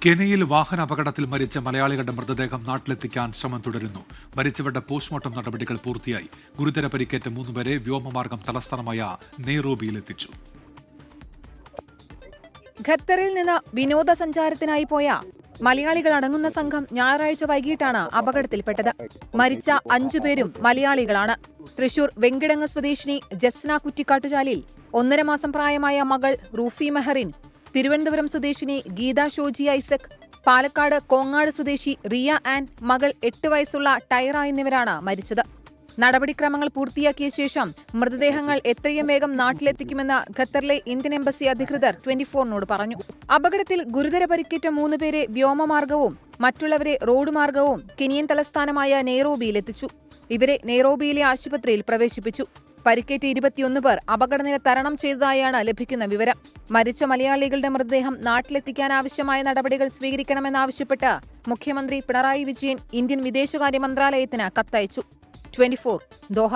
കെനിയയിൽ വാഹന അപകടത്തിൽ മരിച്ച മലയാളികളുടെ മൃതദേഹം നാട്ടിലെത്തിക്കാൻ ശ്രമം തുടരുന്നു. മരിച്ചവരുടെ പോസ്റ്റ്മോർട്ടം നടപടികൾ പൂർത്തിയായി. ഗുരുതര പരിക്കേറ്റ 3 പേരെ വ്യോമമാർഗം തലസ്ഥാനമായ നെയ്റോബിയിലെത്തിച്ചു. ഖത്തറിൽ നിന്ന് വിനോദസഞ്ചാരത്തിനായി പോയ മലയാളികൾ അടങ്ങുന്ന സംഘം ഞായറാഴ്ച വൈകിട്ടാണ് അപകടത്തിൽപ്പെട്ടത്. മരിച്ച 5 പേരും മലയാളികളാണ്. തൃശൂർ വെങ്കിടങ്ങ് സ്വദേശിനി ജസ്ന കുറ്റിക്കാട്ടുചാലിൽ 1.5 മാസം പ്രായമായ മകൾ റൂഫി മെഹറിൻ, തിരുവനന്തപുരം സ്വദേശിനി ഗീത ഷോജി ഐസക്, പാലക്കാട് കോങ്ങാട് സ്വദേശി റിയ ആൻ, മകൾ 8 വയസ്സുള്ള ടൈറ എന്നിവരാണ് മരിച്ചത്. നടപടിക്രമങ്ങൾ പൂർത്തിയാക്കിയ ശേഷം മൃതദേഹങ്ങൾ എത്രയും വേഗം നാട്ടിലെത്തിക്കുമെന്ന് ഖത്തറിലെ ഇന്ത്യൻ എംബസി അധികൃതർ 24-നോട് പറഞ്ഞു. അപകടത്തിൽ ഗുരുതര പരിക്കേറ്റ 3 പേരെ വ്യോമമാർഗവും മറ്റുള്ളവരെ റോഡ് മാർഗവും കെനിയൻ തലസ്ഥാനമായ നെയ്റോബിയിലെത്തിച്ചു. ഇവരെ നെയ്റോബിയിലെ ആശുപത്രിയിൽ പ്രവേശിപ്പിച്ചു. പരിക്കേറ്റ 21 പേർ അപകടനില തരണം ചെയ്തതായാണ് ലഭിക്കുന്ന വിവരം. മരിച്ച മലയാളികളുടെ മൃതദേഹം നാട്ടിലെത്തിക്കാനാവശ്യമായ നടപടികൾ സ്വീകരിക്കണമെന്നാവശ്യപ്പെട്ട് മുഖ്യമന്ത്രി പിണറായി വിജയൻ ഇന്ത്യൻ വിദേശകാര്യ മന്ത്രാലയത്തിന് കത്തയച്ചു. 24 ദോഹ.